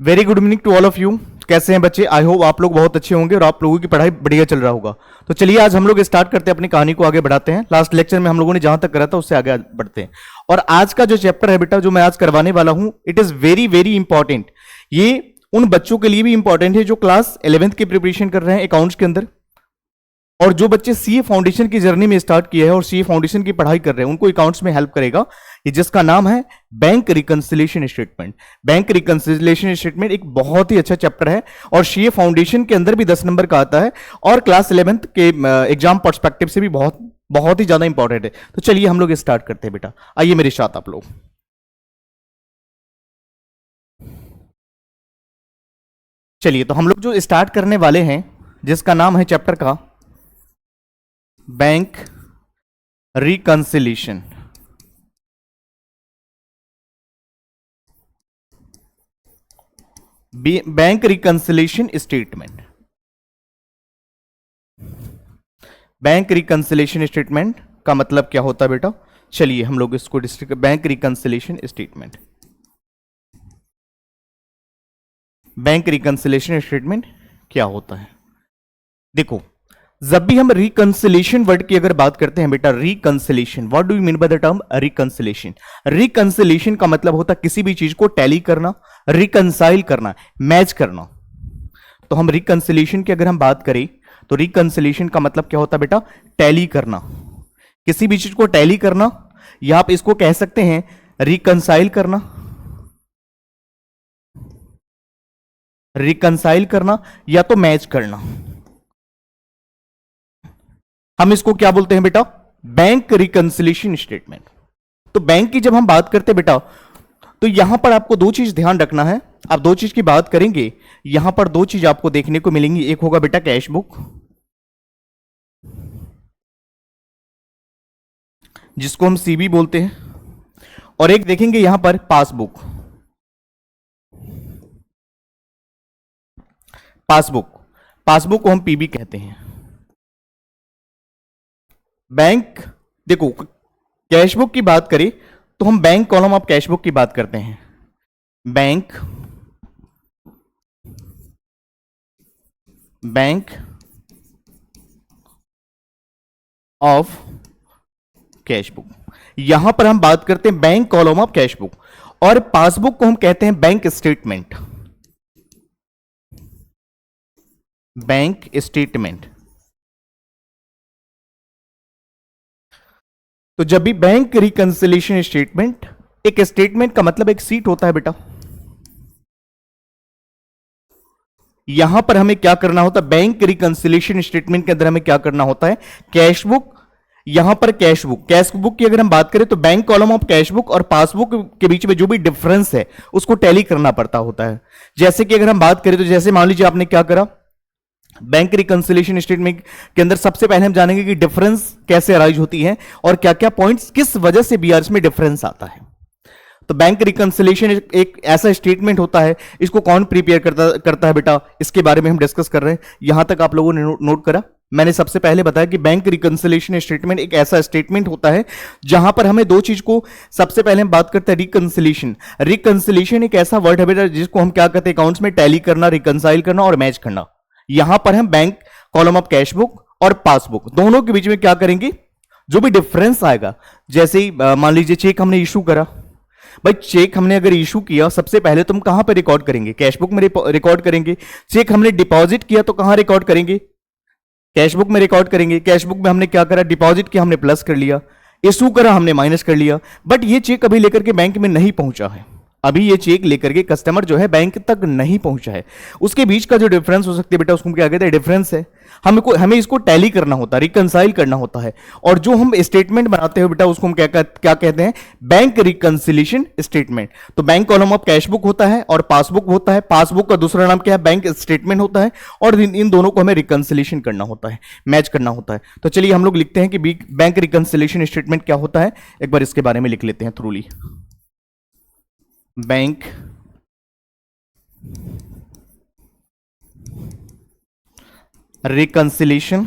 Very good evening to all of you. कैसे हैं बच्चे? आई होप आप लोग बहुत अच्छे होंगे और आप लोगों की पढ़ाई बढ़िया चल रहा होगा। तो चलिए आज हम लोग स्टार्ट करते हैं, अपनी कहानी को आगे बढ़ाते हैं। लास्ट लेक्चर में हम लोगों ने जहां तक करा था उससे आगे बढ़ते हैं। और आज का जो चैप्टर है बेटा, जो मैं आज करवाने वाला हूं, it is very very important. ये उन बच्चों के लिए भी इंपॉर्टेंट है जो क्लास 11th की प्रिपरेशन कर रहे हैं अकाउंट्स के अंदर, और जो बच्चे सीए फाउंडेशन की जर्नी में स्टार्ट किए हैं और सीए फाउंडेशन की पढ़ाई कर रहे हैं, उनको अकाउंट्स में हेल्प करेगा ये, जिसका नाम है bank reconciliation statement. Bank reconciliation statement एक बहुत ही अच्छा चैप्टर है और सीए फाउंडेशन के अंदर भी 10 नंबर का आता है और क्लास 11th के एग्जाम पर्सपेक्टिव से भी बहुत बहुत ही ज्यादा इंपॉर्टेंट है। तो चलिए हम लोग स्टार्ट करते हैं बेटा, आइए मेरे साथ आप लोग। चलिए तो हम लोग जो स्टार्ट करने वाले हैं, जिसका नाम है चैप्टर का bank reconciliation. Bank reconciliation statement. Bank reconciliation statement का मतलब क्या होता है बेटा? चलिए हम लोग इसको bank reconciliation statement, bank reconciliation statement क्या होता है? देखो, जब भी हम रिकंसिलिएशन वर्ड की अगर बात करते हैं बेटा, reconciliation, what do you mean by the term reconciliation? Reconciliation का मतलब होता है किसी भी चीज को टैली करना, रिकंसाइल करना, मैच करना। तो हम रिकंसिलिएशन की अगर हम बात करें तो रिकंसिलिएशन का मतलब क्या होता है बेटा? टैली करना, किसी भी चीज को टैली करना, या आप इसको कह सकते हैं रिकंसाइल करना, रिकंसाइल करना या तो मैच करना। हम इसको क्या बोलते हैं बेटा? Bank reconciliation statement. तो बैंक की जब हम बात करते हैं बेटा, तो यहां पर आपको दो चीज ध्यान रखना है। आप दो चीज की बात करेंगे, यहां पर दो चीज आपको देखने को मिलेंगी। एक होगा बेटा कैश बुक, जिसको हम सीबी बोलते हैं, और एक देखेंगे यहां पर पासबुक। पासबुक, पासबुक को हम पीबी कहते हैं। बैंक, देखो, कैशबुक की बात करें तो हम बैंक कॉलम ऑफ कैशबुक की बात करते हैं। बैंक, बैंक ऑफ कैशबुक, यहां पर हम बात करते हैं बैंक कॉलम ऑफ कैशबुक। और पासबुक को हम कहते हैं बैंक स्टेटमेंट, बैंक स्टेटमेंट। तो जब भी बैंक रिकंसिलिएशन स्टेटमेंट, एक स्टेटमेंट का मतलब एक सीट होता है बेटा, यहां पर हमें क्या करना होता है? बैंक रिकंसिलिएशन स्टेटमेंट के अंदर हमें क्या करना होता है? कैशबुक, यहां पर कैशबुक, कैशबुक की अगर हम बात करें तो बैंक कॉलम ऑफ कैशबुक और पासबुक के बीच में जो भी डिफरेंस है उसको टैली करना पड़ता होता है। जैसे कि अगर हम बात करें तो जैसे मान लीजिए आपने क्या करा, बैंक रिकंसिलिएशन स्टेटमेंट के अंदर सबसे पहले हम जानेंगे कि डिफरेंस कैसे अराइज होती है और क्या क्या पॉइंट्स किस वजह से बीआरएस में डिफरेंस आता है। तो बैंक रिकंसिलिएशन एक ऐसा स्टेटमेंट होता है, इसको कौन प्रिपेयर करता है बेटा, इसके बारे में हम डिस्कस कर रहे हैं। यहां तक आप लोगों ने नोट करा? मैंने सबसे पहले बताया कि बैंक रिकंसिलिएशन स्टेटमेंट एक ऐसा स्टेटमेंट होता है जहां पर हमें दो चीज को, सबसे पहले हम बात करते हैं रिकंसिलिएशन। रिकंसिलिएशन एक ऐसा वर्ड है बेटा जिसको हम क्या कहते हैं अकाउंट्स में? टैली करना, रिकंसाइल करना और मैच करना। यहां पर हम बैंक कॉलम ऑफ कैशबुक और पासबुक दोनों के बीच में क्या करेंगे? जो भी डिफरेंस आएगा, जैसे ही मान लीजिए चेक हमने इशू करा, भाई चेक हमने अगर इशू किया सबसे पहले तुम कहां पर रिकॉर्ड करेंगे? कैशबुक में रिकॉर्ड करेंगे। चेक हमने डिपॉजिट किया तो कहां रिकॉर्ड करेंगे? कैशबुक में रिकॉर्ड करेंगे। कैशबुक में हमने क्या करा? डिपॉजिट किया, हमने प्लस कर लिया, इशू करा, हमने माइनस कर लिया। बट ये चेक अभी लेकर के बैंक में नहीं पहुंचा है, अभी ये चेक लेकर के कस्टमर जो है बैंक तक नहीं पहुंचा है। उसके बीच का जो डिफरेंस हो सकती है बेटा, उसको क्या कहते हैं? डिफरेंस है। हमें इसको टैली करना होता है, रिकंसाइल करना होता है। और जो हम स्टेटमेंट बनाते हैं बेटा, उसको हम क्या कहते हैं? Bank reconciliation statement. तो बैंक कॉलम ऑफ कैशबुक होता है और पासबुक होता है। पासबुक का दूसरा नाम क्या है? बैंक स्टेटमेंट होता है। और इन दोनों को हमें रिकंसिलिएशन करना होता है, मैच करना होता है। तो चलिए हम लोग लिखते हैं कि बैंक रिकंसिलिएशन स्टेटमेंट क्या होता है, एक बार इसके बारे में लिख लेते हैं थ्रूली। Bank reconciliation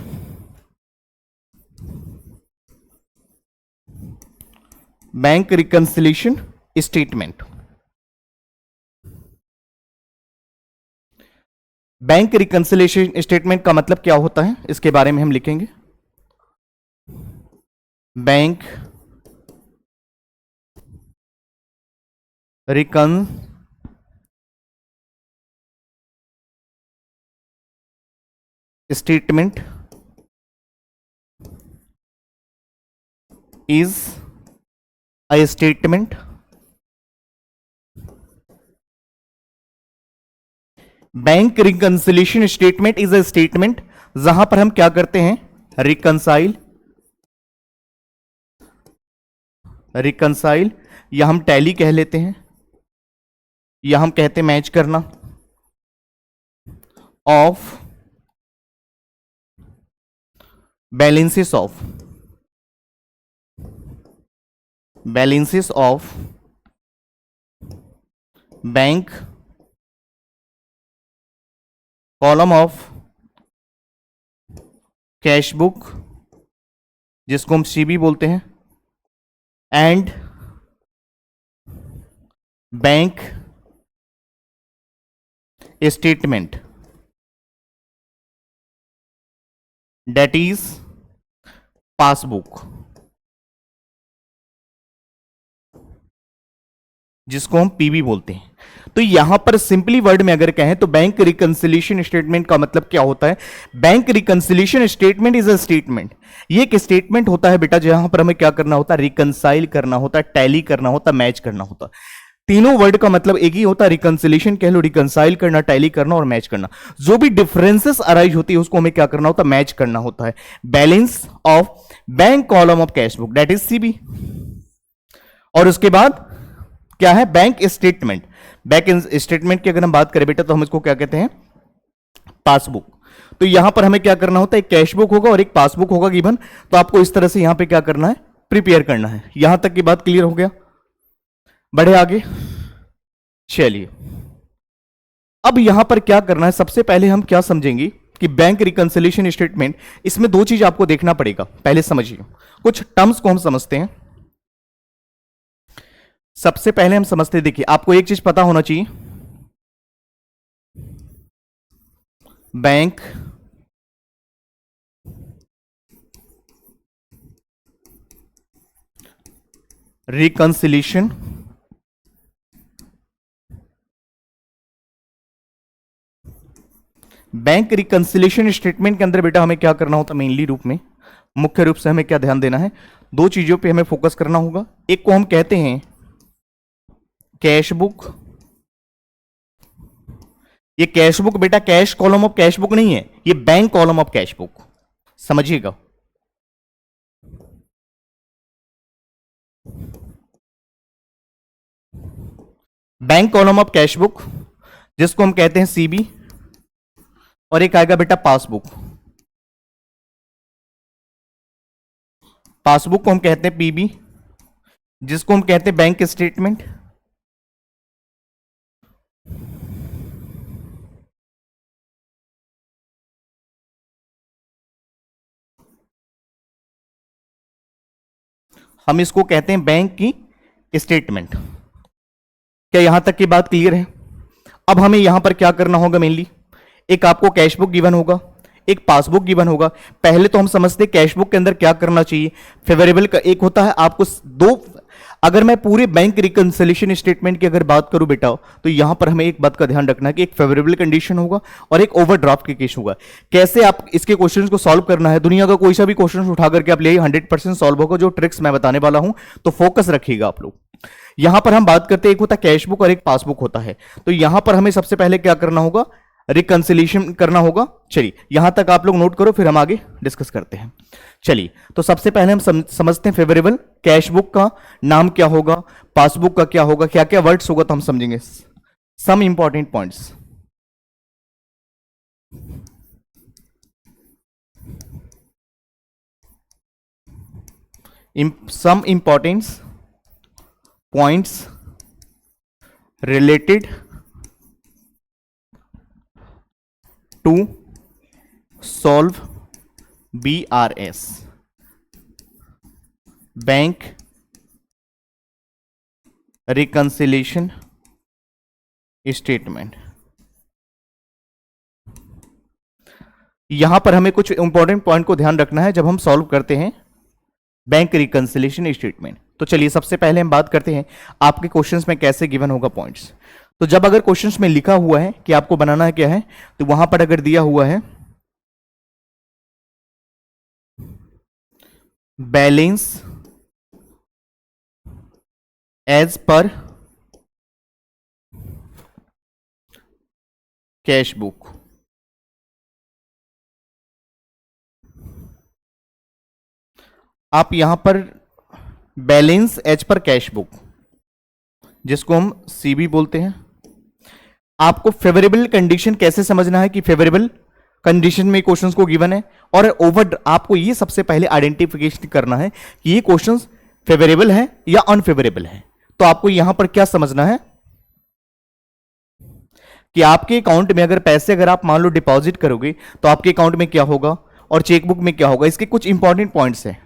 bank reconciliation statement. Bank reconciliation statement का मतलब क्या होता है इसके बारे में हम लिखेंगे। Bank recon statement is a statement bank reconciliation statement is a statement जहां पर हम क्या करते हैं, रिकंसाइल, रिकंसाइल या हम टैली कह लेते हैं, या हम कहते हैं मैच करना, of balances of, balances of bank column of cash book जिसको हम सीबी बोलते हैं, and bank statement that is passbook जिसको हम पीबी बोलते हैं। तो यहां पर सिंपली वर्ड में अगर कहें तो बैंक रिकंसिलिएशन स्टेटमेंट का मतलब क्या होता है, bank reconciliation statement is a statement, ये एक स्टेटमेंट होता है बेटा जहां पर हमें क्या करना होता है, रिकंसाइल करना होता है, टैली करना होता है, मैच करना होता है। तीनों वर्ड का मतलब एक ही होता है, रिकंसिलिएशन कह लो, रिकंसाइल करना, टैली करना और मैच करना। जो भी डिफरेंसेस अराइज होती है उसको हमें क्या करना होता है, मैच करना होता है। Balance of bank column of cash book that is CB, और उसके बाद क्या है, बैंक स्टेटमेंट। बैंक स्टेटमेंट की अगर हम बात करें बेटा तो हम इसको क्या कहते हैं, पासबुक। तो यहां पर हमें क्या करना होता है, एक कैश बुक होगा और एक पासबुक होगा गिवन, तो आपको इस तरह से यहां पे क्या करना है, प्रिपेयर करना है। यहां तक की बात क्लियर हो गया, बढ़े आगे। चलिए अब यहां पर क्या करना है, सबसे पहले हम क्या समझेंगे कि बैंक रिकंसिलिएशन स्टेटमेंट, इसमें दो चीज आपको देखना पड़ेगा, पहले समझिए। कुछ टर्म्स को हम समझते हैं। सबसे पहले हम समझते हैं, देखिए आपको एक चीज पता होना चाहिए, bank reconciliation bank reconciliation statement के अंदर बेटा हमें क्या करना होता है, मेनली रूप में, मुख्य रूप से हमें क्या ध्यान देना है, दो चीजों पे हमें फोकस करना होगा। एक को हम कहते हैं कैश बुक, ये कैश बुक बेटा cash column of cash book नहीं है, ये bank column of cash book, समझिएगा। Bank column of cash book जिसको हम कहते हैं सीबी, और एक आएगा बेटा पासबुक, पासबुक को हम कहते हैं पीबी, जिसको हम कहते हैं बैंक स्टेटमेंट। हम इसको कहते हैं बैंक की स्टेटमेंट। क्या यहां तक की बात क्लियर है? अब हमें यहां पर क्या करना होगा, मेनली एक आपको कैश बुक गिवन होगा, एक पासबुक गिवन होगा। पहले तो हम समझते हैं कैश बुक के अंदर क्या करना चाहिए, फेवरेबल का एक होता है आपको दो। अगर मैं पूरे बैंक रिकंसिलिएशन स्टेटमेंट की अगर बात करूं बेटा, तो यहां पर हमें एक बात का ध्यान रखना है कि एक फेवरेबल कंडीशन होगा और एक ओवरड्राफ्ट के केस होगा। कैसे आप इसके क्वेश्चंस को सॉल्व करना है, दुनिया का कोई सा भी क्वेश्चन उठा करके आप ले 100% सॉल्व होगा, जो ट्रिक्स मैं बताने वाला हूं, तो फोकस रखिएगा आप लोग। यहां पर हम बात करते हैं, एक होता है कैश बुक और एक पासबुक होता है। तो यहां पर हमें सबसे पहले क्या करना होगा, रिकंसिलिएशन करना होगा। चलिए यहां तक आप लोग नोट करो, फिर हम आगे डिस्कस करते हैं। चलिए तो सबसे पहले हम समझते हैं फेवरेबल, कैश बुक का नाम क्या होगा, पासबुक का क्या होगा, क्या क्या वर्ड्स होगा, तो हम समझेंगे some important points. Some importance points related to solve BRS, bank reconciliation statement. यहां पर हमें कुछ इंपॉर्टेंट पॉइंट को ध्यान रखना है जब हम सॉल्व करते हैं बैंक रिकंसिलिएशन स्टेटमेंट। तो चलिए सबसे पहले हम बात करते हैं आपके क्वेश्चंस में कैसे गिवन होगा पॉइंट्स। तो जब अगर क्वेश्चंस में लिखा हुआ है कि आपको बनाना है क्या है, तो वहां पर अगर दिया हुआ है balance as per cash book, आप यहां पर balance as per cash book, जिसको हम सीबी बोलते हैं, आपको फेवरेबल कंडीशन कैसे समझना है कि फेवरेबल कंडीशन में क्वेश्चंस को गिवन है, और ओवर आपको ये सबसे पहले आइडेंटिफिकेशन करना है कि ये क्वेश्चंस फेवरेबल है या अनफेवरेबल है। तो आपको यहां पर क्या समझना है कि आपके अकाउंट में अगर पैसे अगर आप मान लो डिपॉजिट करोगे तो आपके अकाउंट में क्या होगा और चेकबुक में क्या होगा। इसके कुछ इंपॉर्टेंट पॉइंट्स हैं।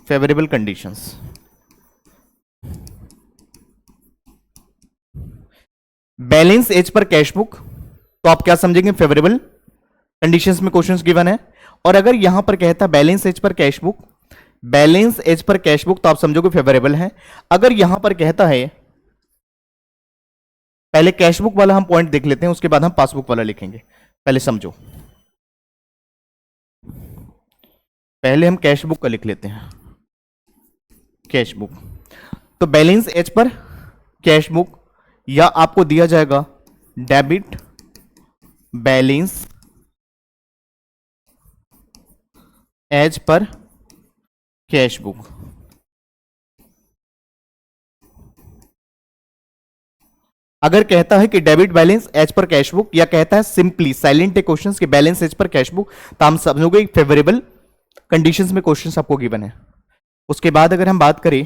Favourable conditions, balance as per cash book, तो आप क्या समझेंगे फेवरेबल कंडीशंस में क्वेश्चंस गिवन है। और अगर यहां पर कहता है balance as per cash book, balance as per cash book, तो आप समझोगे फेवरेबल है। अगर यहां पर कहता है, पहले कैश बुक वाला हम पॉइंट देख लेते हैं, उसके बाद हम पासबुक वाला लिखेंगे। पहले समझो, पहले हम कैश बुक का लिख लेते हैं। कैश बुक, तो balance as per cash book, या आपको दिया जाएगा debit balance as per cash book. अगर कहता है कि debit balance as per cash book, या कहता है सिंपली साइलेंट है क्वेश्चंस कि balance as per cash book, तो हम समझोगे फेवरेबल कंडीशंस में क्वेश्चंस आपको गिवन है। उसके बाद अगर हम बात करें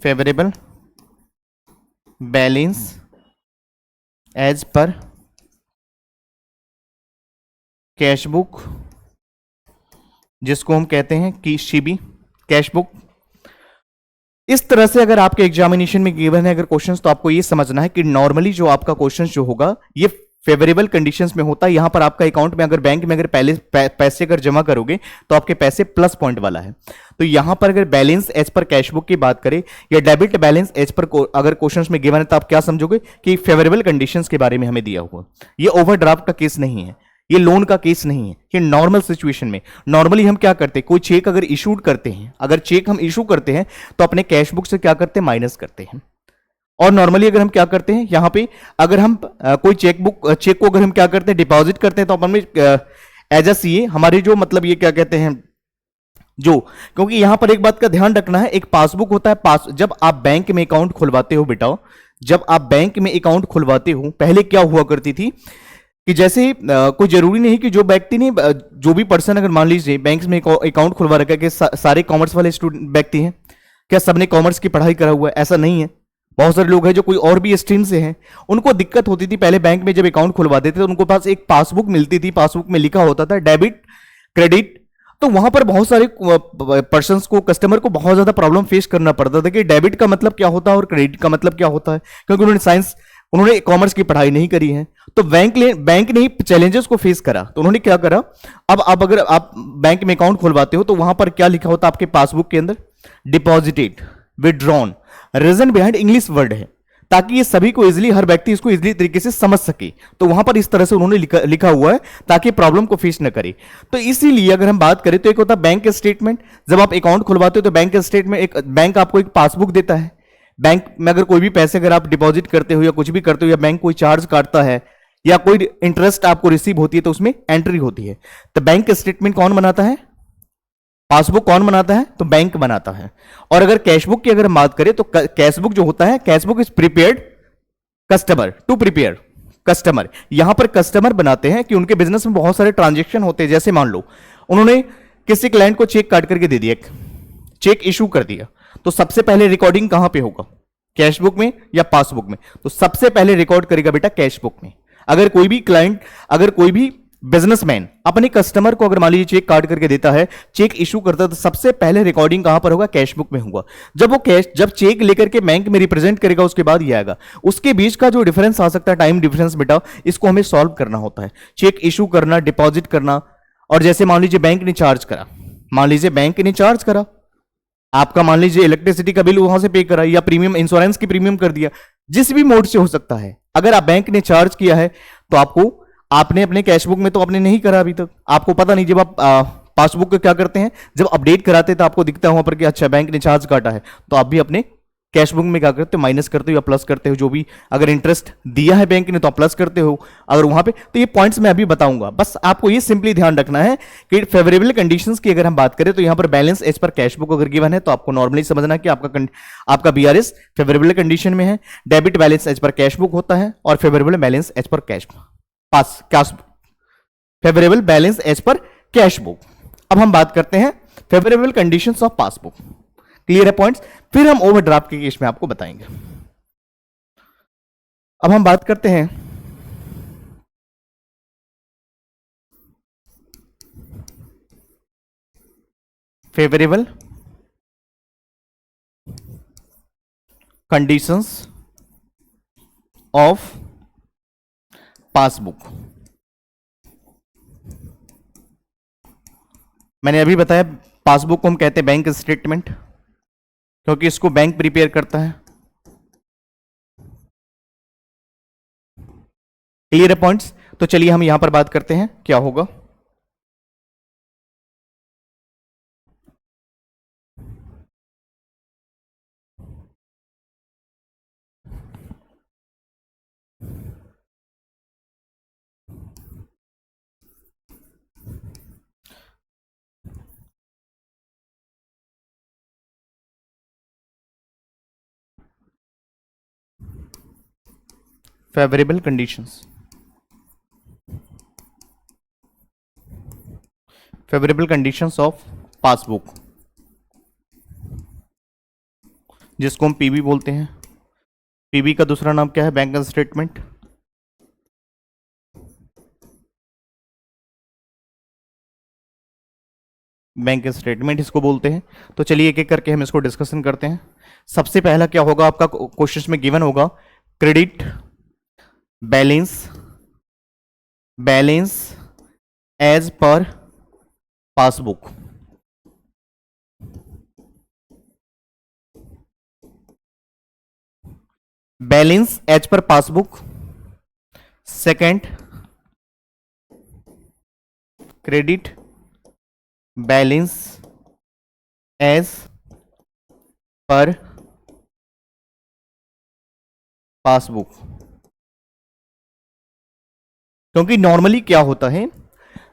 favourable balance as per cash book, जिसको हम कहते हैं कि सीबी कैश बुक। इस तरह से अगर आपके एग्जामिनेशन में गिवन है अगर क्वेश्चंस, तो आपको ये समझना है कि नॉर्मली जो आपका क्वेश्चन जो होगा ये फेवरेबल कंडीशंस में होता है। यहां पर आपका अकाउंट में अगर बैंक में अगर पहले पैसे अगर जमा करोगे तो आपके पैसे प्लस पॉइंट वाला है। तो यहां पर अगर balance as per cash book की बात करें या डेबिट बैलेंस एज पर अगर क्वेश्चंस में गिवन है, तो आप क्या समझोगे कि फेवरेबल कंडीशंस के बारे में हमें दिया हुआ। ये ओवरड्राफ्ट का केस नहीं है, ये लोन का केस नहीं है, ये नॉर्मल सिचुएशन में नॉर्मली हम क्या करते हैं, कोई चेक अगर इशूड करते हैं, अगर चेक हम इशू करते हैं तो अपने कैश बुक से क्या करते हैं, माइनस करते हैं। और नॉर्मली अगर हम क्या करते हैं, यहां पे अगर हम कोई चेक को अगर हम क्या करते हैं, डिपॉजिट करते हैं, तो अपन में एज अ सीए हमारे जो मतलब ये क्या कहते हैं जो, क्योंकि यहां पर एक बात का ध्यान रखना है, एक पासबुक होता है जब आप बैंक में अकाउंट खुलवाते हो बेटा, जब आप बैंक में अकाउंट खुलवाते हो, पहले क्या हुआ करती थी कि जैसे कोई जरूरी नहीं कि जो व्यक्ति ने जो भी पर्सन अगर मान लीजिए बैंक में अकाउंट खुलवा रखा है कि सारे कॉमर्स वाले स्टूडेंट व्यक्ति हैं, क्या सबने कॉमर्स की पढ़ाई करा हुआ है, ऐसा नहीं है। बहुत सारे लोग हैं जो कोई और भी स्ट्रीम से हैं, उनको दिक्कत होती थी पहले बैंक में जब अकाउंट खुलवाते थे तो उनको पास एक पासबुक मिलती थी, पासबुक में लिखा होता था डेबिट क्रेडिट। तो वहां पर बहुत सारे पर्सन्स को, कस्टमर को बहुत ज्यादा प्रॉब्लम फेस करना पड़ता था कि डेबिट का मतलब क्या होता है और क्रेडिट का मतलब क्या होता है, क्योंकि उन्होंने कॉमर्स की पढ़ाई नहीं करी है। तो बैंक ने चैलेंजेस को फेस करा, तो उन्होंने क्या करा, अब अगर आप बैंक में अकाउंट खुलवाते हो तो वहां पर क्या लिखा होता है आपके पासबुक के अंदर, deposited, withdrawn, reason behind English word है, ताकि ये सभी को इजीली, हर व्यक्ति इसको इजीली तरीके से समझ सके। तो वहां पर इस तरह से उन्होंने लिखा हुआ है ताकि प्रॉब्लम को फेस न करे। तो इसीलिए अगर हम बात करें तो एक होता है बैंक स्टेटमेंट, जब आप अकाउंट खुलवाते हो तो बैंक स्टेटमेंट, एक बैंक आपको एक पासबुक देता है। बैंक में अगर कोई भी पैसे अगर आप डिपॉजिट करते हो या कुछ भी करते हो, या बैंक कोई चार्ज काटता है या कोई इंटरेस्ट आपको रिसीव होती है, तो उसमें एंट्री होती है। तो बैंक स्टेटमेंट कौन बनाता है, पासबुक कौन बनाता है, तो बैंक बनाता है। और अगर कैशबुक की अगर हम बात करें तो कैशबुक जो होता है, cashbook is prepared customer to prepare customer. यहां पर कस्टमर बनाते हैं कि उनके बिजनेस में बहुत सारे ट्रांजेक्शन होते हैं। जैसे मान लो उन्होंने किसी क्लाइंट को चेक काट करके दे दिया, चेक इशू कर दिया, तो सबसे पहले रिकॉर्डिंग कहां पे होगा, कैशबुक में या पासबुक में, तो सबसे पहले रिकॉर्ड करेगा बेटा कैशबुक में। अगर कोई भी क्लाइंट, अगर कोई भी बिजनेसमैन अपने कस्टमर को अगर मान लीजिए चेक काट करके देता है, चेक इशू करता है, तो सबसे पहले रिकॉर्डिंग कहां पर होगा? कैश बुक में होगा। जब चेक लेकर के बैंक में रिप्रेजेंट करेगा उसके बाद ये आएगा। उसके बीच का जो डिफरेंस आ सकता है, टाइम डिफरेंस बेटा, इसको हमें सॉल्व करना होता है। चेक इशू करना, डिपॉजिट करना, और जैसे मान लीजिए बैंक ने चार्ज करा, मान लीजिए बैंक ने चार्ज करा आपका, मान लीजिए इलेक्ट्रिसिटी का बिल वहां से पे करा, या प्रीमियम इंश्योरेंस की प्रीमियम कर दिया, जिस भी मोड से हो सकता है। अगर आप बैंक ने चार्ज किया है तो आपने अपने कैशबुक में तो आपने नहीं करा अभी तक, आपको पता नहीं। जब आप पासबुक को क्या करते हैं, जब अपडेट कराते हैं तो आपको दिखता है वहां पर कि अच्छा बैंक ने चार्ज काटा है, तो आप भी अपने कैशबुक में क्या करते हो? माइनस करते हो या प्लस करते हो। जो भी अगर इंटरेस्ट दिया है बैंक ने तो आप प्लस करते हो, अगर वहां पे, तो ये पॉइंट्स मैं अभी बताऊंगा। बस आपको ये सिंपली ध्यान रखना है कि फेवरेबल कंडीशंस की अगर हम बात करें तो यहां पर बैलेंस एज पर कैशबुक अगर गिवन है तो आपको नॉर्मली समझना कि आपका बीआरएस फेवरेबल कंडीशन में है। Debit balance as per cashbook होता है और favourable balance as per favourable balance as per cashbook. अब हम बात करते हैं favourable conditions of passbook. Clear है पॉइंट्स? फिर हम ओवरड्राफ्ट के केस में आपको बताएंगे। अब हम बात करते हैं फेवरेबल कंडीशंस ऑफ पासबुक। मैंने अभी बताया पासबुक को हम कहते हैं बैंक स्टेटमेंट, क्योंकि इसको बैंक प्रिपेयर करता है। क्लियर है पॉइंट्स? तो चलिए हम यहां पर बात करते हैं क्या होगा। Favourable conditions, favourable conditions of passbook, जिसको हम पीबी बोलते हैं। पीबी का दूसरा नाम क्या है? Bank statement. बैंक स्टेटमेंट इसको बोलते हैं। तो चलिए एक एक करके हम इसको डिस्कशन करते हैं। सबसे पहला क्या होगा आपका क्वेश्चन में गिवन होगा? Credit balance, balance as per passbook. Balance as per passbook. Second, credit balance as per passbook. क्योंकि नॉर्मली क्या होता है,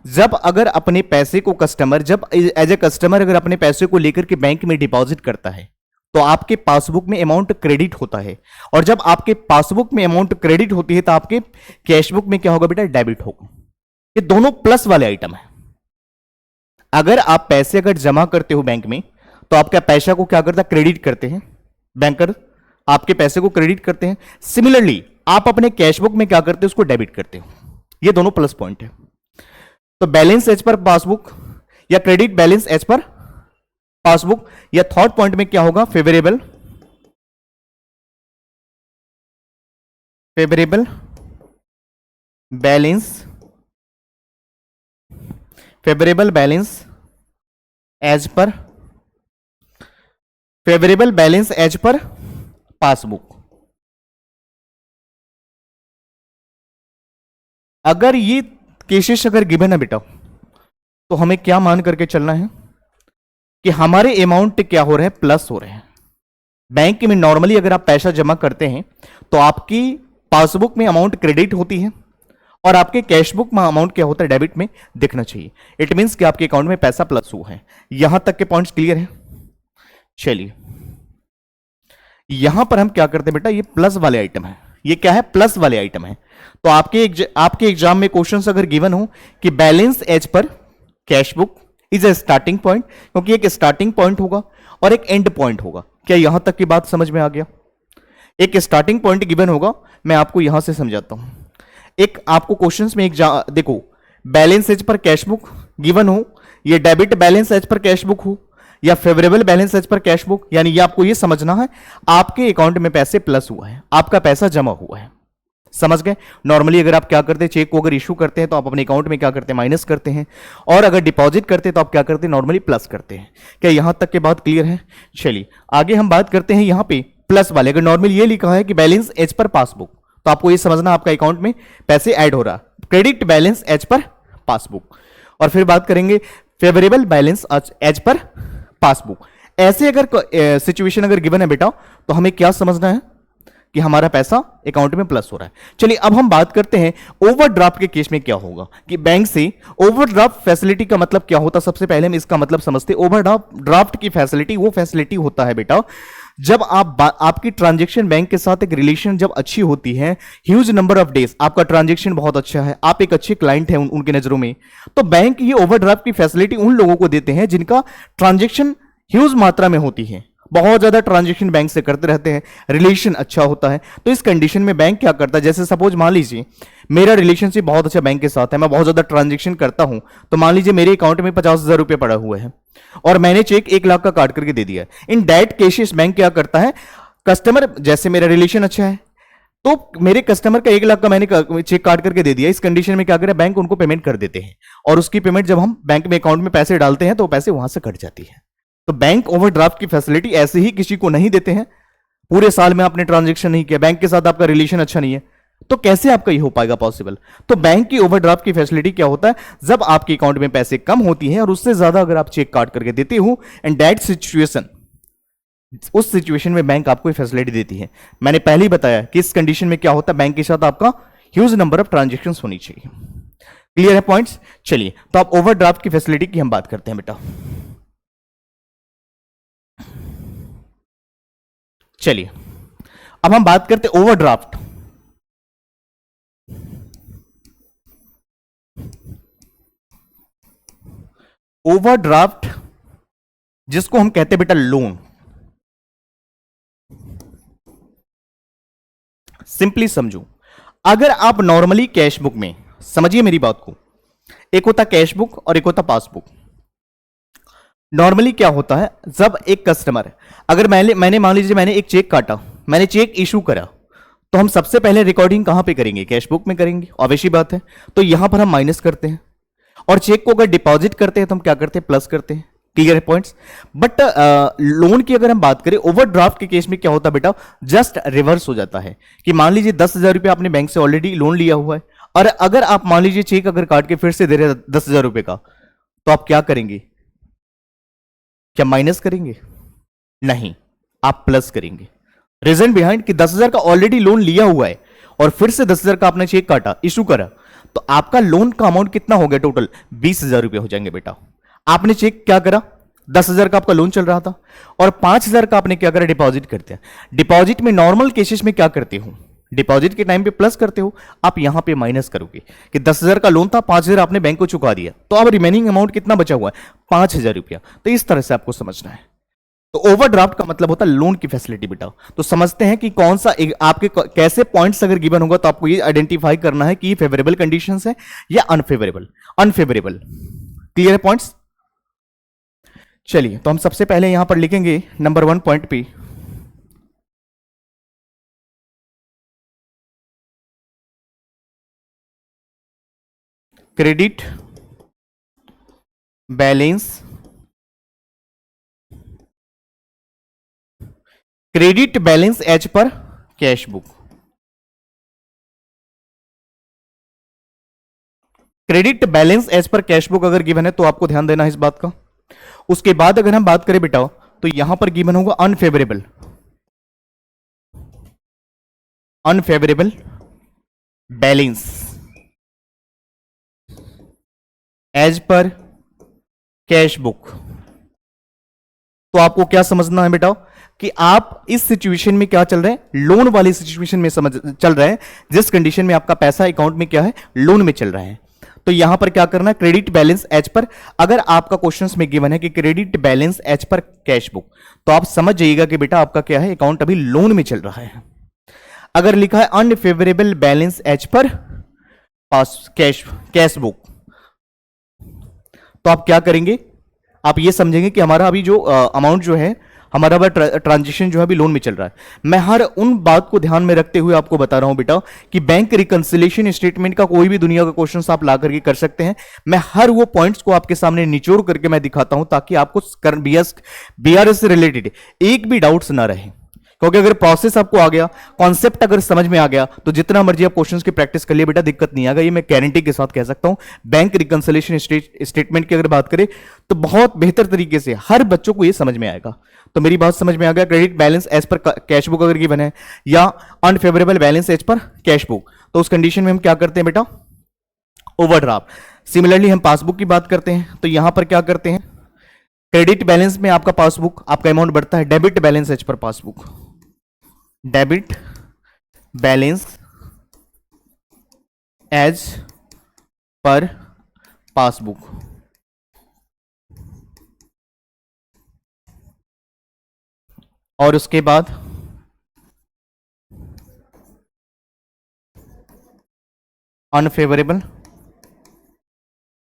जब अगर अपने पैसे को कस्टमर, जब एज ए कस्टमर अगर अपने पैसे को लेकर के बैंक में डिपॉजिट करता है तो आपके पासबुक में अमाउंट क्रेडिट होता है, और जब आपके पासबुक में अमाउंट क्रेडिट होती है तो आपके कैशबुक में क्या होगा बेटा? डेबिट होगा। ये दोनों प्लस वाले आइटम है। अगर आप पैसे अगर जमा करते हो बैंक में तो आपका पैसा को क्या करता है? क्रेडिट करते हैं, बैंकर आपके पैसे को क्रेडिट करते हैं। सिमिलरली आप अपने कैशबुक में क्या करते हो? उसको डेबिट करते हो। ये दोनों प्लस पॉइंट है। तो बैलेंस एज पर पासबुक या credit balance as per passbook, या थर्ड पॉइंट में क्या होगा? Favourable, favourable balance, favourable balance as per, favourable balance as per passbook. अगर ये केसेस अगर गिवन है बेटा तो हमें क्या मान करके चलना है कि हमारे अमाउंट क्या हो रहे हैं? प्लस हो रहे हैं। बैंक में नॉर्मली अगर आप पैसा जमा करते हैं तो आपकी पासबुक में अमाउंट क्रेडिट होती है और आपके कैशबुक में अमाउंट क्या होता है? डेबिट में दिखना चाहिए। इट मींस कि आपके अकाउंट में पैसा प्लस हुआ है। यहां तक के पॉइंट्स क्लियर है? चलिए यहां पर हम क्या करते हैं बेटा? ये प्लस वाले आइटम है। ये क्या है? प्लस वाले आइटम है। तो आपके एग्जाम में क्वेश्चंस अगर गिवन हो कि balance as per cashbook is a starting point, क्योंकि एक स्टार्टिंग पॉइंट होगा और एक एंड पॉइंट होगा। क्या यहां तक की बात समझ में आ गया? एक स्टार्टिंग पॉइंट गिवन होगा, मैं आपको यहां से समझाता हूं। एक आपको क्वेश्चंस में देखो, balance as per cash book given हो, ये debit balance as per cash book हो, या favourable balance as per cash book, यानी ये आपको ये समझना है आपके अकाउंट में पैसे प्लस हुआ है, आपका पैसा जमा हुआ है। समझ गए? नॉर्मली अगर आप क्या करते हैं, चेक को अगर इशू करते हैं तो आप अपने अकाउंट में क्या करते हैं, माइनस करते हैं, और अगर डिपॉजिट करते हैं तो आप क्या करते हैं, नॉर्मली प्लस करते हैं। क्या यहां तक के बात क्लियर है? चलिए आगे हम बात करते हैं यहां पे प्लस वाले। अगर नॉर्मली ये लिखा है कि बैलेंस एज पर पासबुक, तो आपको ये समझना आपका अकाउंट में पैसे ऐड हो रहा, credit balance as per passbook. और फिर बात करेंगे favourable balance as per passbook. ऐसे अगर सिचुएशन अगर गिवन है बेटा, तो हमें क्या समझना है कि हमारा पैसा अकाउंट में प्लस हो रहा है। चलिए अब हम बात करते हैं ओवरड्राफ्ट के केस में क्या होगा, कि बैंक से ओवरड्राफ्ट फैसिलिटी का मतलब क्या होता है। सबसे पहले हम इसका मतलब समझते हैं। ओवरड्राफ्ट की फैसिलिटी वो फैसिलिटी होता है बेटा जब आपकी ट्रांजैक्शन बैंक के साथ एक रिलेशन जब अच्छी होती है, ह्यूज नंबर ऑफ डेज आपका ट्रांजैक्शन बहुत अच्छा है, आप एक अच्छे क्लाइंट हैं उनके नजरों में, तो बैंक ये ओवरड्राफ्ट की फैसिलिटी उन लोगों को देते हैं जिनका ट्रांजैक्शन ह्यूज मात्रा में होती है, बहुत ज्यादा ट्रांजैक्शन बैंक से करते रहते हैं, रिलेशन अच्छा होता है। तो इस कंडीशन में बैंक क्या करता है, जैसे सपोज मान लीजिए मेरा रिलेशनशिप बहुत अच्छा बैंक के साथ है, मैं बहुत ज्यादा ट्रांजैक्शन करता हूं, तो मान लीजिए मेरे अकाउंट में 50,000 रुपए पड़ा हुआ है और मैंने चेक 1 लाख का काट करके दे दिया। इन दैट केसेस बैंक क्या करता है, कस्टमर जैसे मेरा रिलेशन अच्छा है तो मेरे कस्टमर का 1 लाख का मैंने चेक काट करके दे दिया, इस कंडीशन में क्या करे, बैंक उनको पेमेंट कर देते हैं, और उसकी पेमेंट जब हम बैंक में अकाउंट में पैसे डालते हैं तो पैसे वहां से कट जाती है। तो बैंक ओवरड्राफ्ट की फैसिलिटी ऐसे ही किसी को नहीं देते हैं। पूरे साल में आपने ट्रांजैक्शन नहीं किया, बैंक के साथ आपका रिलेशन अच्छा नहीं है, तो कैसे आपका ये हो पाएगा पॉसिबल। तो बैंक की ओवरड्राफ्ट की फैसिलिटी क्या होता है, जब आपके अकाउंट में पैसे कम होती हैं और उससे ज्यादा अगर आप चेक काट करके देते हो, एंड दैट सिचुएशन, उस सिचुएशन में बैंक आपको फैसिलिटी देती है। मैंने पहले ही बताया कि इस कंडीशन में क्या होता है, बैंक के साथ आपका ह्यूज नंबर ऑफ ट्रांजेक्शन होनी चाहिए। क्लियर है पॉइंट्स? चलिए तो आप ओवरड्राफ्ट की फैसिलिटी की हम बात करते हैं बेटा। चलिए अब हम बात करते हैं ओवरड्राफ्ट। ओवरड्राफ्ट जिसको हम कहते हैं बेटा लोन। सिंपली समझो, अगर आप नॉर्मली कैश बुक में, समझिए मेरी बात को, एक होता कैश बुक और एक होता पासबुक। नॉर्मली क्या होता है, जब एक कस्टमर, अगर मैंने मान लीजिए मैंने एक चेक काटा, मैंने चेक इशू करा, तो हम सबसे पहले रिकॉर्डिंग कहां पे करेंगे, कैश बुक में करेंगे, ऑब्वियस बात है। तो यहां पर हम माइनस करते हैं, और चेक को अगर डिपॉजिट करते हैं तो हम क्या करते हैं, प्लस करते हैं। क्लियर है पॉइंट्स? बट लोन की अगर हम बात करें, ओवरड्राफ्ट के केस में क्या होता है बेटा, जस्ट रिवर्स हो जाता है। कि मान लीजिए 10,000 रुपये आपने बैंक से ऑलरेडी लोन लिया हुआ है, और अगर आप मान लीजिए चेक अगर काट के फिर से दे रहे हैं 10,000 रुपये का, तो आप क्या करेंगे, क्या माइनस करेंगे? नहीं, आप प्लस करेंगे। रीजन बिहाइंड कि 10,000 का ऑलरेडी लोन लिया हुआ है और फिर से 10,000 का आपने चेक काटा, इशू करा, तो आपका लोन का अमाउंट कितना हो गया, टोटल 20,000 रुपए हो जाएंगे बेटा। आपने चेक क्या करा, 10,000 का आपका लोन चल रहा था, और 5,000 का आपने क्या करा, डिपॉजिट करते हैं। डिपॉजिट में नॉर्मल केसेस में क्या करते हो, डिपॉजिट के टाइम पे प्लस करते हो, आप यहां पे माइनस करोगे कि 10,000 का लोन था, 5,000 आपने बैंक को चुका दिया, तो अब रिमेनिंग अमाउंट कितना बचा हुआ है, 5,000 रुपया। तो इस तरह से आपको समझना है। तो ओवरड्राफ्ट का मतलब होता है लोन की फैसिलिटी बेटा। तो समझते हैं कि कौन सा आपके कैसे पॉइंट्स अगर गिवन होगा तो आपको ये आइडेंटिफाई करना है कि फेवरेबल कंडीशंस है या अनफेवरेबल। अनफेवरेबल, क्लियर है पॉइंट्स? चलिए तो हम सबसे पहले यहां पर लिखेंगे नंबर 1 पॉइंट पे, credit balance, credit balance as per cash book. Credit balance as per cash book अगर गिवन है तो आपको ध्यान देना है इस बात का। उसके बाद अगर हम बात करें बेटा, तो यहां पर गिवन होगा unfavourable, unfavourable balance as per cash book. तो आपको क्या समझना है बेटा कि आप इस सिचुएशन में क्या चल रहे हैं, लोन वाली सिचुएशन में चल रहे हैं, जिस कंडीशन में आपका पैसा अकाउंट में क्या है, लोन में चल रहा है। तो यहां पर क्या करना है, क्रेडिट बैलेंस एज पर, अगर आपका क्वेश्चंस में गिवन है कि credit balance as per cash book, तो आप समझ जाइएगा कि बेटा आपका क्या है, अकाउंट अभी लोन में चल रहा है। अगर लिखा है unfavourable balance as per cash book, तो आप क्या करेंगे, आप ये समझेंगे कि हमारा अभी जो अमाउंट जो है, हमारा अभी ट्रांजेक्शन जो है अभी लोन में चल रहा है। मैं हर उन बात को ध्यान में रखते हुए आपको बता रहा हूं बेटा कि बैंक रिकंसिलिएशन स्टेटमेंट का कोई भी दुनिया का क्वेश्चन आप ला करके कर सकते हैं। मैं हर वो पॉइंट्स को आपके सामने निचोड़ करके मैं दिखाता हूं ताकि आपको बीआरएस से रिलेटेड एक भी डाउट्स ना रहे, क्योंकि अगर प्रोसेस आपको आ गया, कॉन्सेप्ट अगर समझ में आ गया, तो जितना मर्जी आप क्वेश्चंस की प्रैक्टिस कर लिए बेटा, दिक्कत नहीं आएगा। ये मैं गारंटी के साथ कह सकता हूं। बैंक रिकंसिलिएशन स्टेटमेंट की अगर बात करें तो बहुत बेहतर तरीके से हर बच्चों को ये समझ में आएगा। तो मेरी बात समझ में आ गया। Credit balance as per cash book अगर गिवन है या unfavourable balance as per cash book, तो उस कंडीशन में हम क्या करते हैं बेटा, ओवरड्राफ्ट। सिमिलरली हम पासबुक की बात करते हैं, तो यहां पर क्या करते हैं, क्रेडिट बैलेंस में आपका पासबुक, आपका अमाउंट बढ़ता है, debit balance as per passbook, debit balance as per passbook. और उसके बाद अनफेवरेबल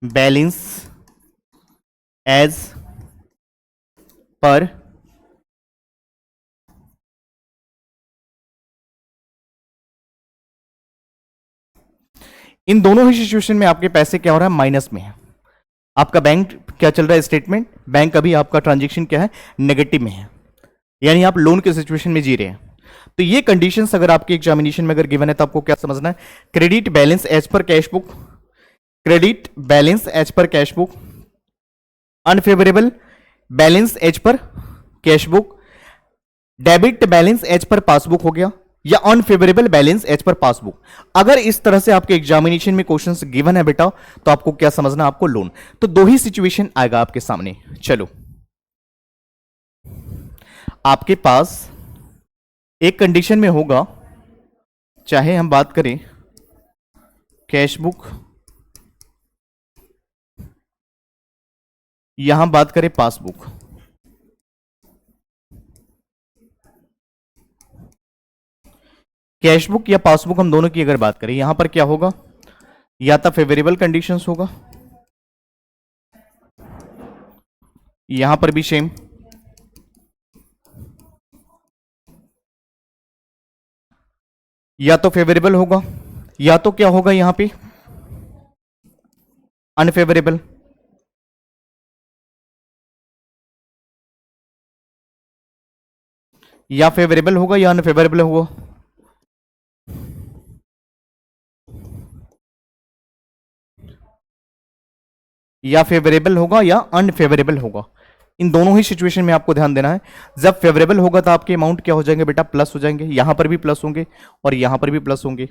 बैलेंस एज पर इन दोनों ही सिचुएशन में आपके पैसे क्या हो रहा है, माइनस में है। आपका बैंक क्या चल रहा है, स्टेटमेंट, बैंक अभी आपका ट्रांजैक्शन क्या है, नेगेटिव में है, यानी आप लोन के सिचुएशन में जी रहे हैं। तो ये कंडीशंस अगर आपके एग्जामिनेशन में अगर गिवन है तो आपको क्या समझना है, credit balance as per cash book, credit balance as per cash book, unfavourable balance as per cash book, debit balance as per passbook हो गया, या unfavourable balance as per passbook. अगर इस तरह से आपके एग्जामिनेशन में क्वेश्चंस गिवन है बेटा, तो आपको क्या समझना, आपको लोन। तो दो ही सिचुएशन आएगा आपके सामने। चलो, आपके पास एक कंडीशन में होगा, चाहे हम बात करें कैश बुक, यहां बात करें पासबुक, कैश बुक या पासबुक, हम दोनों की अगर बात करें, यहां पर क्या होगा, या तो फेवरेबल कंडीशंस होगा, यहां पर भी सेम, या तो फेवरेबल होगा, या तो क्या होगा यहां पे अनफेवरेबल। या फेवरेबल होगा या अनफेवरेबल होगा। या फेवरेबल होगा या अनफेवरेबल होगा। इन दोनों ही सिचुएशन में आपको ध्यान देना है। जब फेवरेबल होगा तो आपके अमाउंट क्या हो जाएंगे बेटा, प्लस हो जाएंगे, यहां पर भी प्लस होंगे और यहां पर भी प्लस होंगे।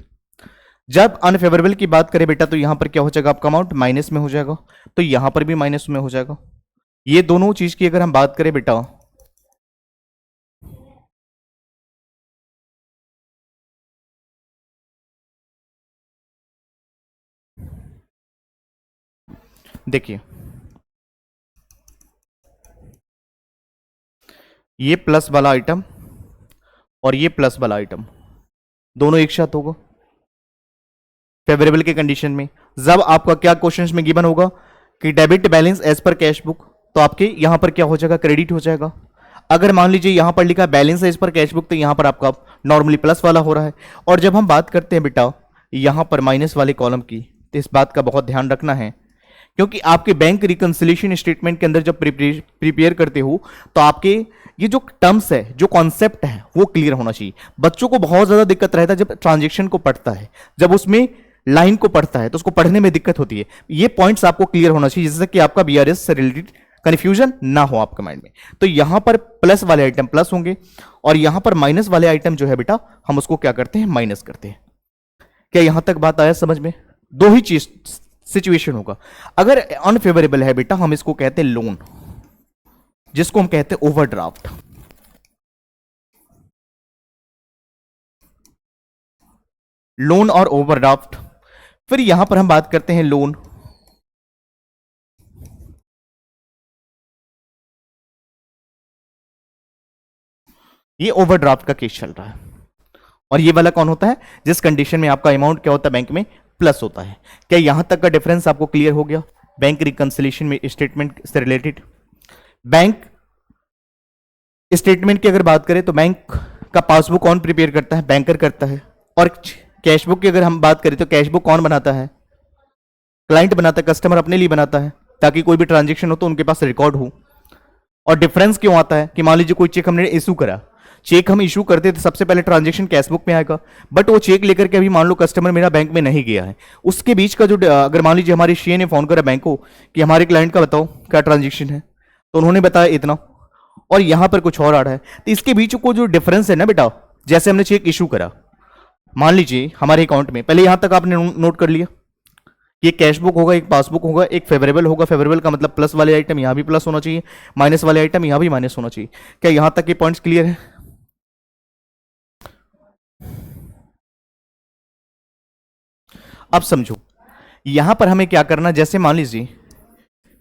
जब अनफेवरेबल की बात करें बेटा, तो यहां पर क्या हो जाएगा, आपका अमाउंट माइनस में हो जाएगा, तो यहां पर भी माइनस में हो जाएगा। ये दोनों चीज की अगर हम बात करें बेटा, देखिए ये प्लस वाला आइटम और ये प्लस वाला आइटम दोनों एक साथ होगा फेवरेबल के कंडीशन में। जब आपका क्या क्वेश्चन में गिवन होगा कि debit balance as per cash book, तो आपके यहां पर क्या हो जाएगा, क्रेडिट हो जाएगा। अगर मान लीजिए यहां पर लिखा है balance as per cash book, तो यहां पर आपका नॉर्मली प्लस वाला हो रहा है। और जब हम बात करते हैं बेटा यहां पर माइनस वाले कॉलम की, तो इस बात का बहुत ध्यान रखना है, क्योंकि आपके बैंक रिकंसिलिएशन स्टेटमेंट के अंदर जब प्रिपेयर करते हो, तो आपके ये जो टर्म्स है, जो कॉन्सेप्ट है, वो क्लियर होना चाहिए। बच्चों को बहुत ज्यादा दिक्कत रहता है जब ट्रांजेक्शन को पढ़ता है, जब उसमें लाइन को पढ़ता है तो उसको पढ़ने में दिक्कत होती है। ये पॉइंट्स आपको क्लियर होना चाहिए जिससे कि आपका बीआरएस से रिलेटेड कंफ्यूजन ना हो आपके माइंड में। तो यहां पर प्लस वाले आइटम प्लस होंगे और यहां पर माइनस वाले आइटम जो है बेटा, हम उसको क्या करते हैं, माइनस करते हैं। क्या यहां तक बात आया समझ में? दो ही चीज सिचुएशन होगा। अगर अनफेवरेबल है बेटा, हम इसको कहते हैं लोन, जिसको हम कहते हैं ओवरड्राफ्ट। लोन और ओवरड्राफ्ट। फिर यहां पर हम बात करते हैं लोन, ये ओवरड्राफ्ट का केस चल रहा है। और ये वाला कौन होता है, जिस कंडीशन में आपका अमाउंट क्या होता है बैंक में, प्लस होता है। क्या यहां तक का डिफरेंस आपको क्लियर हो गया? बैंक रिकंसिलिएशन में स्टेटमेंट से रिलेटेड। बैंक स्टेटमेंट की अगर बात करें तो बैंक का पासबुक कौन प्रिपेयर करता है? बैंकर करता है। और कैश बुक की अगर हम बात करें तो कैश बुक कौन बनाता है? क्लाइंट बनाता है, कस्टमर अपने लिए बनाता है, ताकि कोई भी ट्रांजेक्शन हो तो उनके पास रिकॉर्ड हो। और डिफरेंस क्यों आता है कि मान लीजिए कोई चेक हमने इशू करा, चेक हम इशू करते थे सबसे पहले ट्रांजेक्शन कैश बुक में आएगा, बट वो चेक लेकर के अभी मान लो कस्टमर मेरा बैंक में नहीं गया है, उसके बीच का जो अगर मान लीजिए हमारे सीए ने फोन करा बैंक को कि हमारे क्लाइंट का बताओ क्या ट्रांजेक्शन है, तो उन्होंने बताया इतना और यहां पर कुछ और आ रहा है, तो इसके बीच को जो डिफरेंस है ना बेटा, जैसे हमने चेक इशू करा, मान लीजिए हमारे अकाउंट में, पहले यहां तक आपने नोट कर लिया, ये कैश बुक होगा, एक पासबुक होगा, एक फेवरेबल होगा, फेवरेबल का मतलब प्लस वाले आइटम यहां भी प्लस होना चाहिए, माइनस वाले आइटम यहां भी माइनस होना चाहिए। क्या यहां तक के पॉइंट्स क्लियर है? अब समझो यहां पर हमें क्या करना, जैसे मान लीजिए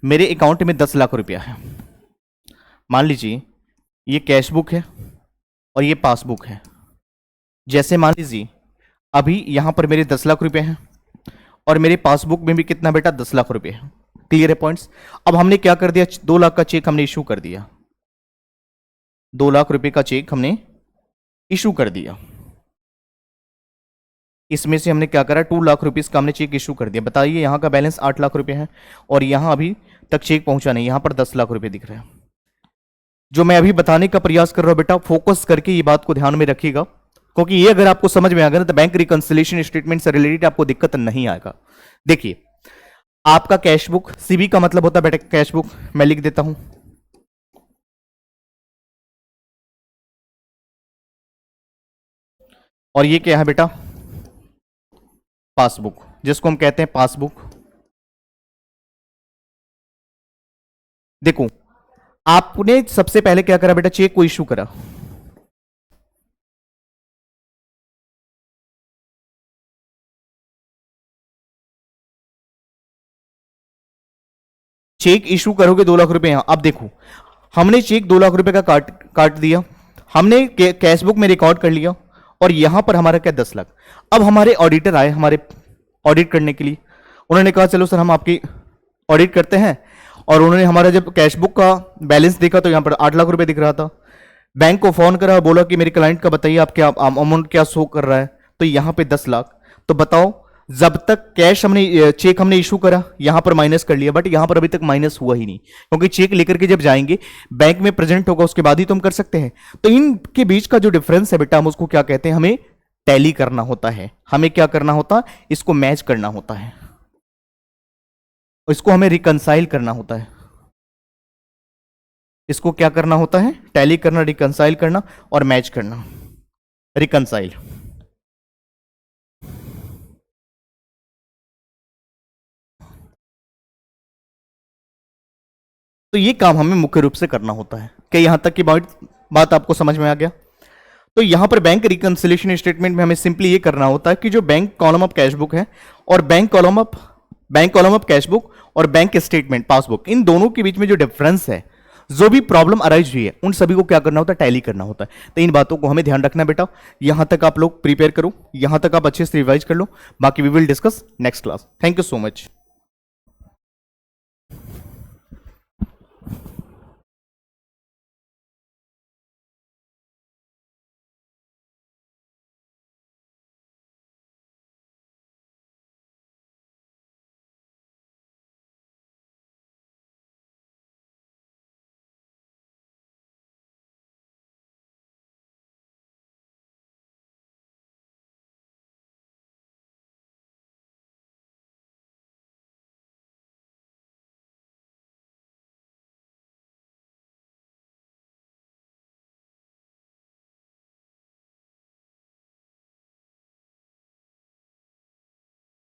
मेरे अकाउंट में 10 लाख रुपया है, मान लीजिए ये कैश बुक है और ये पासबुक है। जैसे मान लीजिए अभी यहां पर मेरे 10 लाख रुपए हैं और मेरे पासबुक में भी कितना बेटा 10 लाख रुपए है। क्लियर है पॉइंट्स? अब हमने क्या कर दिया, 2 लाख का चेक हमने इशू कर दिया, 2 लाख रुपए का चेक हमने इशू कर दिया। इसमें से हमने क्या करा, 2 लाख रुपीस का हमने चेक इशू कर दिया। बताइए यहां का बैलेंस 8 लाख रुपए है और यहां अभी तक चेक पहुंचा नहीं, यहां पर 10 लाख रुपए दिख रहे हैं। जो मैं अभी बताने का प्रयास कर रहा हूं बेटा, फोकस करके ये बात को ध्यान में रखिएगा, क्योंकि ये अगर आपको समझ में आ गया ना तो बैंक रिकंसिलिएशन स्टेटमेंट से रिलेटेड आपको दिक्कत नहीं आएगा। देखिए आपका कैश बुक, सीबी का मतलब होता है बेटा कैश बुक, मैं लिख देता हूं, और ये क्या है बेटा, पासबुक, जिसको हम कहते हैं पासबुक। देखो आपने सबसे पहले क्या करा बेटा, चेक को इशू करा, चेक इशू करोगे 2 लाख रुपए। यहां अब देखो हमने चेक 2 लाख रुपए का काट दिया, हमने कैश बुक में रिकॉर्ड कर लिया और यहां पर हमारा क्या 10 लाख। अब हमारे ऑडिटर आए हमारे ऑडिट करने के लिए, उन्होंने कहा चलो सर हम आपकी ऑडिट करते हैं, और उन्होंने हमारा जब कैश बुक का बैलेंस देखा तो यहां पर 8 लाख रुपए दिख रहा था। बैंक को फोन करा, बोला कि मेरे क्लाइंट का बताइए आप क्या अमाउंट क्या शो कर रहा है, तो यहां पे 10 लाख। तो बताओ जब तक कैश हमने चेक हमने इशू करा यहां पर माइनस कर लिया, बट यहां पर अभी तक माइनस हुआ ही नहीं, क्योंकि चेक लेकर के जब जाएंगे बैंक में प्रेजेंट होगा उसके बाद ही तो हम कर सकते हैं। तो इनके बीच का जो डिफरेंस है बेटा, हम उसको क्या कहते हैं, हमें टैली करना होता है। हमें क्या करना होता है, इसको मैच करना होता है, इसको हमें रिकंसाइल करना होता है। इसको क्या करना होता है, टैली करना, रिकंसाइल करना और मैच करना, रिकंसाइल। तो ये काम हमें मुख्य रूप से करना होता है। क्या यहां तक की बात आपको समझ में आ गया? तो यहां पर बैंक रिकंसिलिएशन स्टेटमेंट में हमें सिंपली ये करना होता है कि जो bank column of cash book है और bank column of cash book और बैंक स्टेटमेंट पासबुक, इन दोनों के बीच में जो डिफरेंस है, जो भी प्रॉब्लम अराइज हुई है, उन सभी को क्या करना होता है, टैली करना होता है। तो इन बातों को हमें ध्यान रखना बेटा। यहां तक आप लोग प्रिपेयर करो, यहां तक आप अच्छे से रिवाइज कर लो, बाकी we will discuss next class. Thank you so much.